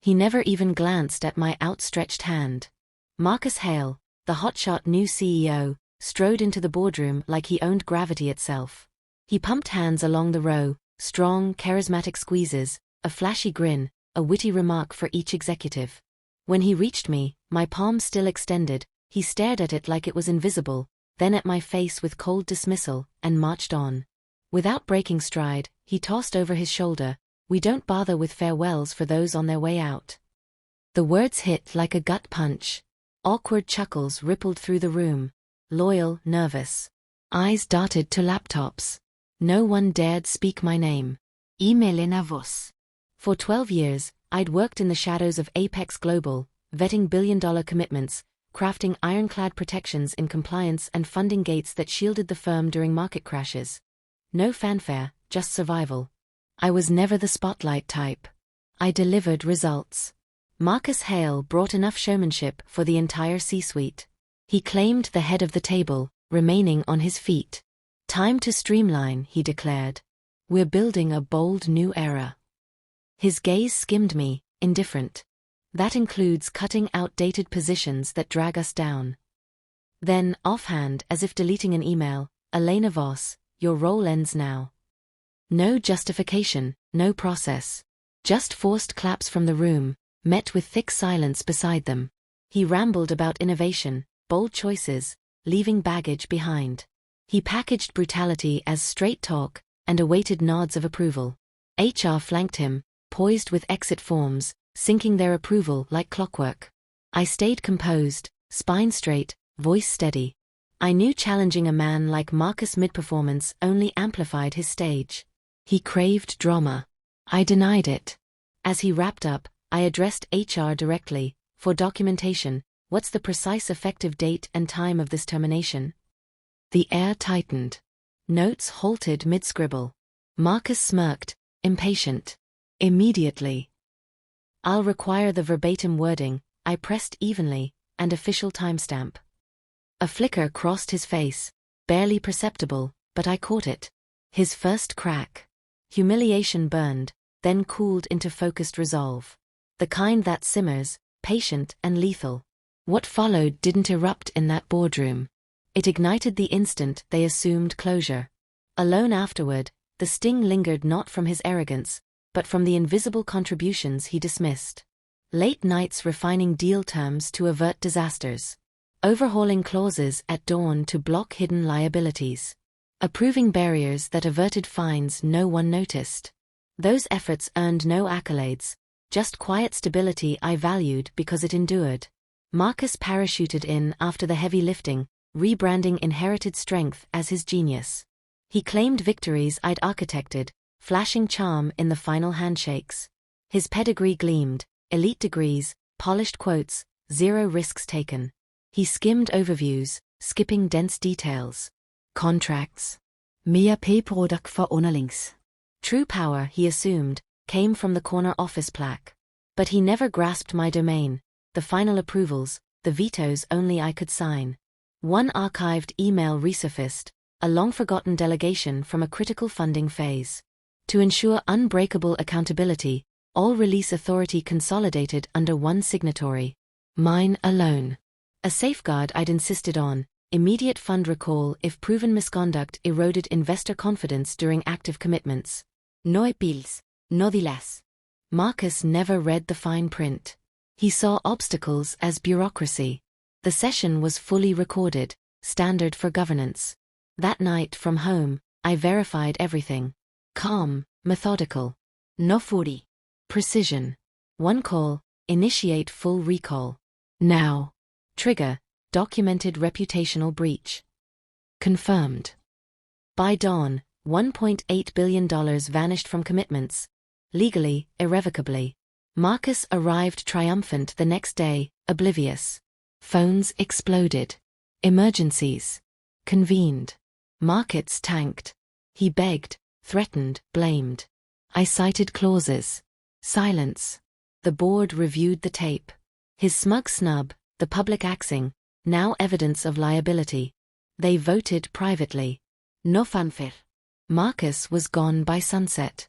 He never even glanced at my outstretched hand. Marcus Hale, the hotshot new CEO, strode into the boardroom like he owned gravity itself. He pumped hands along the row, strong, charismatic squeezes, a flashy grin, a witty remark for each executive. When he reached me, my palm still extended, he stared at it like it was invisible, then at my face with cold dismissal, and marched on. Without breaking stride, he tossed over his shoulder, "We don't bother with farewells for those on their way out." The words hit like a gut punch. Awkward chuckles rippled through the room. Loyal, nervous. Eyes darted to laptops. No one dared speak my name. Melina Voss. For 12 years, I'd worked in the shadows of Apex Global, vetting billion-dollar commitments, crafting ironclad protections in compliance and funding gates that shielded the firm during market crashes. No fanfare, just survival. I was never the spotlight type. I delivered results. Marcus Hale brought enough showmanship for the entire C-suite. He claimed the head of the table, remaining on his feet. "Time to streamline," he declared. "We're building a bold new era." His gaze skimmed me, indifferent. That includes cutting outdated positions that drag us down. Then, offhand, as if deleting an email, "Elena Voss, your role ends now." No justification, no process. Just forced claps from the room, met with thick silence beside them. He rambled about innovation, bold choices, leaving baggage behind. He packaged brutality as straight talk, and awaited nods of approval. HR flanked him, poised with exit forms, syncing their approval like clockwork. I stayed composed, spine straight, voice steady. I knew challenging a man like Marcus mid-performance only amplified his stage. He craved drama. I denied it. As he wrapped up, I addressed HR directly. "For documentation, what's the precise effective date and time of this termination?" The air tightened. Notes halted mid-scribble. Marcus smirked, impatient. "Immediately." "I'll require the verbatim wording," I pressed evenly, "and official timestamp." A flicker crossed his face, barely perceptible, but I caught it. His first crack. Humiliation burned, then cooled into focused resolve. The kind that simmers, patient and lethal. What followed didn't erupt in that boardroom. It ignited the instant they assumed closure. Alone afterward, the sting lingered not from his arrogance, but from the invisible contributions he dismissed. Late nights refining deal terms to avert disasters. Overhauling clauses at dawn to block hidden liabilities. Approving barriers that averted fines no one noticed. Those efforts earned no accolades, just quiet stability I valued because it endured. Marcus parachuted in after the heavy lifting, rebranding inherited strength as his genius. He claimed victories I'd architected, flashing charm in the final handshakes. His pedigree gleamed, elite degrees, polished quotes, zero risks taken. He skimmed overviews, skipping dense details. Contracts. Mere paperwork for underlings. True power, he assumed, came from the corner office plaque. But he never grasped my domain, the final approvals, the vetoes only I could sign. One archived email resurfaced, a long-forgotten delegation from a critical funding phase. To ensure unbreakable accountability, all release authority consolidated under one signatory. Mine alone. A safeguard I'd insisted on, immediate fund recall if proven misconduct eroded investor confidence during active commitments. No appeals, no delays. Marcus never read the fine print. He saw obstacles as bureaucracy. The session was fully recorded, standard for governance. That night from home, I verified everything. Calm, methodical. No fury. Precision. One call, initiate full recall. Now. Trigger, documented reputational breach. Confirmed. By dawn, $1.8 billion vanished from commitments. Legally, irrevocably. Marcus arrived triumphant the next day, oblivious. Phones exploded. Emergencies. Convened. Markets tanked. He begged, threatened, blamed. I cited clauses. Silence. The board reviewed the tape. His smug snub, the public axing, now evidence of liability. They voted privately. No fanfare. Marcus was gone by sunset.